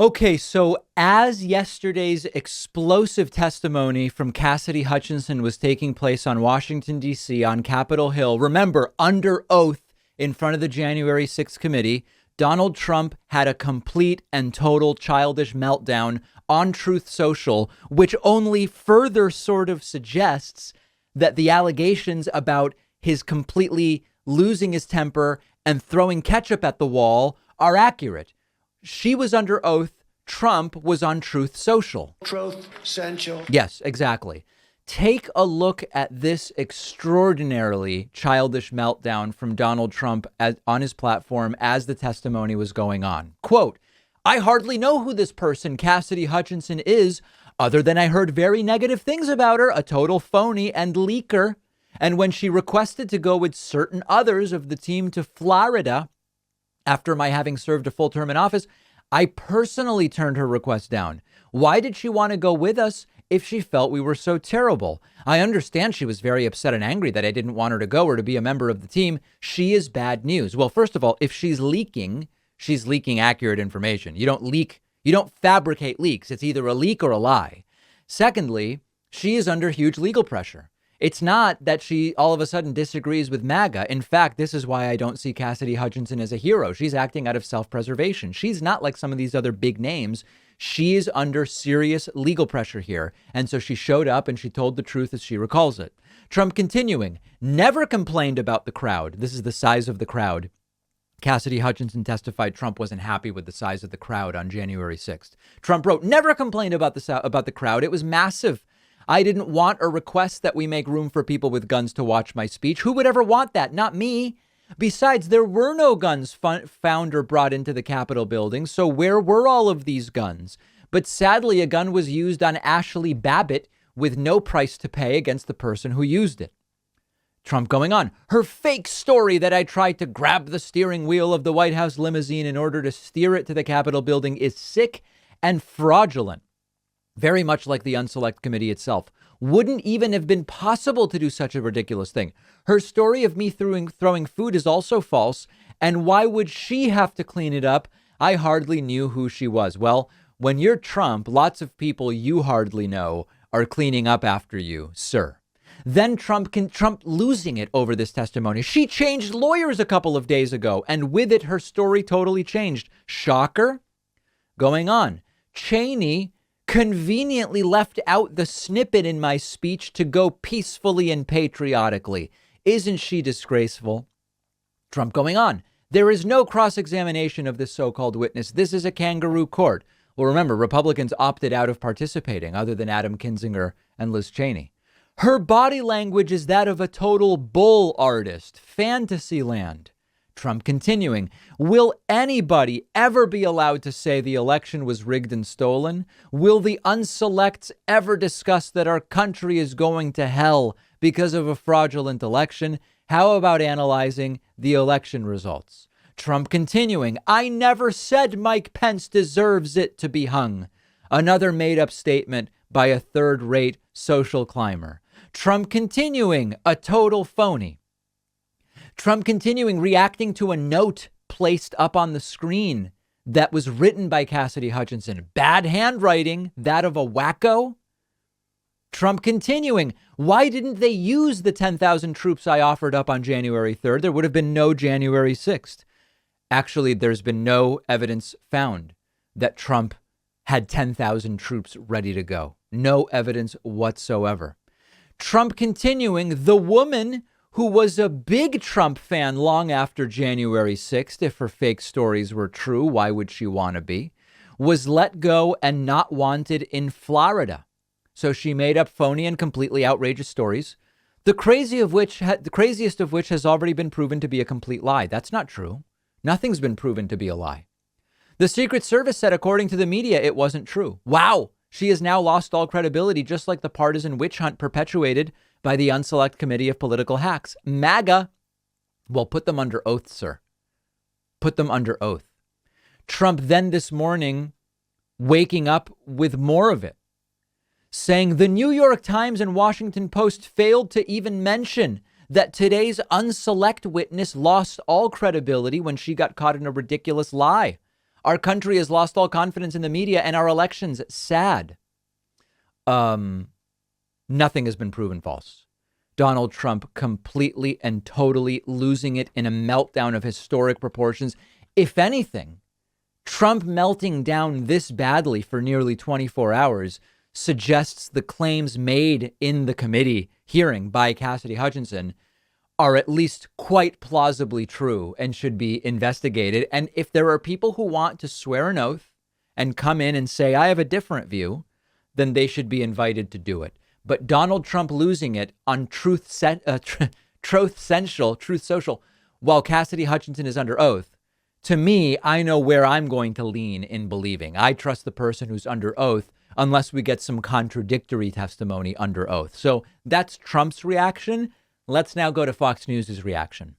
Okay, so as yesterday's explosive testimony from Cassidy Hutchinson was taking place on Washington, D.C., on Capitol Hill, remember, under oath in front of the January 6th committee, Donald Trump had a complete and total childish meltdown on Truth Social, which only further sort of suggests that the allegations about his completely losing his temper and throwing ketchup at the wall are accurate. She was under oath. Trump was on Truth Social. Truth Social. Yes, exactly. Take a look at this extraordinarily childish meltdown from Donald Trump on his platform as the testimony was going on. Quote, "I hardly know who this person, Cassidy Hutchinson, is, other than I heard very negative things about her, a total phony and leaker. And when she requested to go with certain others of the team to Florida, after my having served a full term in office, I personally turned her request down. Why did she want to go with us if she felt we were so terrible? I understand she was very upset and angry that I didn't want her to go or to be a member of the team. She is bad news." Well, first of all, if she's leaking accurate information. You don't fabricate leaks. It's either a leak or a lie. Secondly, she is under huge legal pressure. It's not that she all of a sudden disagrees with MAGA. In fact, this is why I don't see Cassidy Hutchinson as a hero. She's acting out of self-preservation. She's not like some of these other big names. She is under serious legal pressure here. And so she showed up and she told the truth as she recalls it. Trump continuing, never complained about the crowd. This is the size of the crowd. Cassidy Hutchinson testified Trump wasn't happy with the size of the crowd on January 6th. Trump wrote, never complained about the crowd. It was massive. I didn't want or request that we make room for people with guns to watch my speech. Who would ever want that? Not me. Besides, there were no guns found or brought into the Capitol building. So where were all of these guns? But sadly, a gun was used on Ashley Babbitt with no price to pay against the person who used it. Trump going on. Her fake story that I tried to grab the steering wheel of the White House limousine in order to steer it to the Capitol building is sick and fraudulent. Very much like the Unselect Committee itself. Wouldn't even have been possible to do such a ridiculous thing. Her story of me throwing food is also false. And why would she have to clean it up? I hardly knew who she was. Well, when you're Trump, lots of people you hardly know are cleaning up after you, sir. Then Trump losing it over this testimony. She changed lawyers a couple of days ago, and with it, her story totally changed. Shocker. Going on. Cheney conveniently left out the snippet in my speech to go peacefully and patriotically. Isn't she disgraceful? Trump going on. There is no cross-examination of this so-called witness. This is a kangaroo court. Well, remember, Republicans opted out of participating other than Adam Kinzinger and Liz Cheney. Her body language is that of a total bull artist. Fantasyland. Trump continuing, will anybody ever be allowed to say the election was rigged and stolen? Will the unselects ever discuss that our country is going to hell because of a fraudulent election? How about analyzing the election results? Trump continuing, I never said Mike Pence deserves it to be hung. Another made up statement by a third-rate social climber. Trump continuing, a total phony. Trump continuing, reacting to a note placed up on the screen that was written by Cassidy Hutchinson. Bad handwriting, that of a wacko. Trump continuing, why didn't they use the 10,000 troops I offered up on January 3rd? There would have been no January 6th. Actually, there's been no evidence found that Trump had 10,000 troops ready to go. No evidence whatsoever. Trump continuing, the woman who was a big Trump fan long after January 6th, if her fake stories were true, why would she want to be, was let go and not wanted in Florida. So she made up phony and completely outrageous stories, the craziest of which has already been proven to be a complete lie. That's not true. Nothing's been proven to be a lie. The Secret Service said, according to the media, it wasn't true. Wow. She has now lost all credibility, just like the partisan witch hunt perpetuated by the Unselect Committee of Political Hacks. MAGA. Well, put them under oath, sir. Put them under oath. Trump then this morning waking up with more of it, saying the New York Times and Washington Post failed to even mention that today's Unselect witness lost all credibility when she got caught in a ridiculous lie. Our country has lost all confidence in the media and our elections. Sad. Nothing has been proven false. Donald Trump completely and totally losing it in a meltdown of historic proportions. If anything, Trump melting down this badly for nearly 24 hours suggests the claims made in the committee hearing by Cassidy Hutchinson are at least quite plausibly true and should be investigated. And if there are people who want to swear an oath and come in and say, I have a different view, then they should be invited to do it. But Donald Trump losing it on Truth Social, while Cassidy Hutchinson is under oath, to me, I know where I'm going to lean in believing. I trust the person who's under oath unless we get some contradictory testimony under oath. So that's Trump's reaction. Let's now go to Fox News' reaction.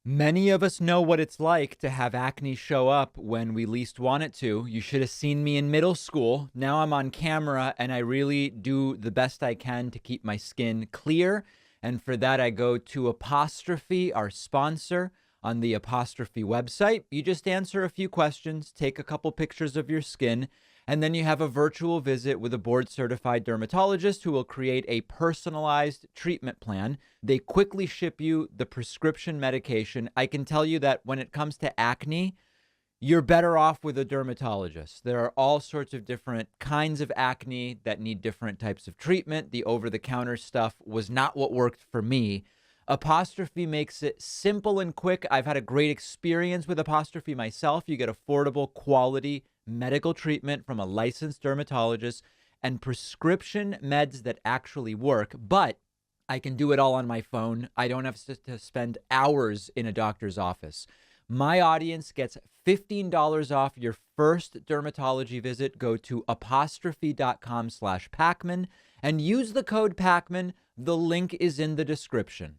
Many of us know what it's like to have acne show up when we least want it to. You should have seen me in middle school. Now I'm on camera and I really do the best I can to keep my skin clear. And for that, I go to Apostrophe, our sponsor, on the Apostrophe website. You just answer a few questions, take a couple pictures of your skin, and then you have a virtual visit with a board-certified dermatologist who will create a personalized treatment plan. They quickly ship you the prescription medication. I can tell you that when it comes to acne, you're better off with a dermatologist. There are all sorts of different kinds of acne that need different types of treatment. The over-the-counter stuff was not what worked for me. Apostrophe makes it simple and quick. I've had a great experience with Apostrophe myself. You get affordable, quality medical treatment from a licensed dermatologist and prescription meds that actually work, but I can do it all on my phone. I don't have to spend hours in a doctor's office. My audience gets $15 off your first dermatology visit. Go to apostrophe.com/Pacman and use the code Pacman. The link is in the description.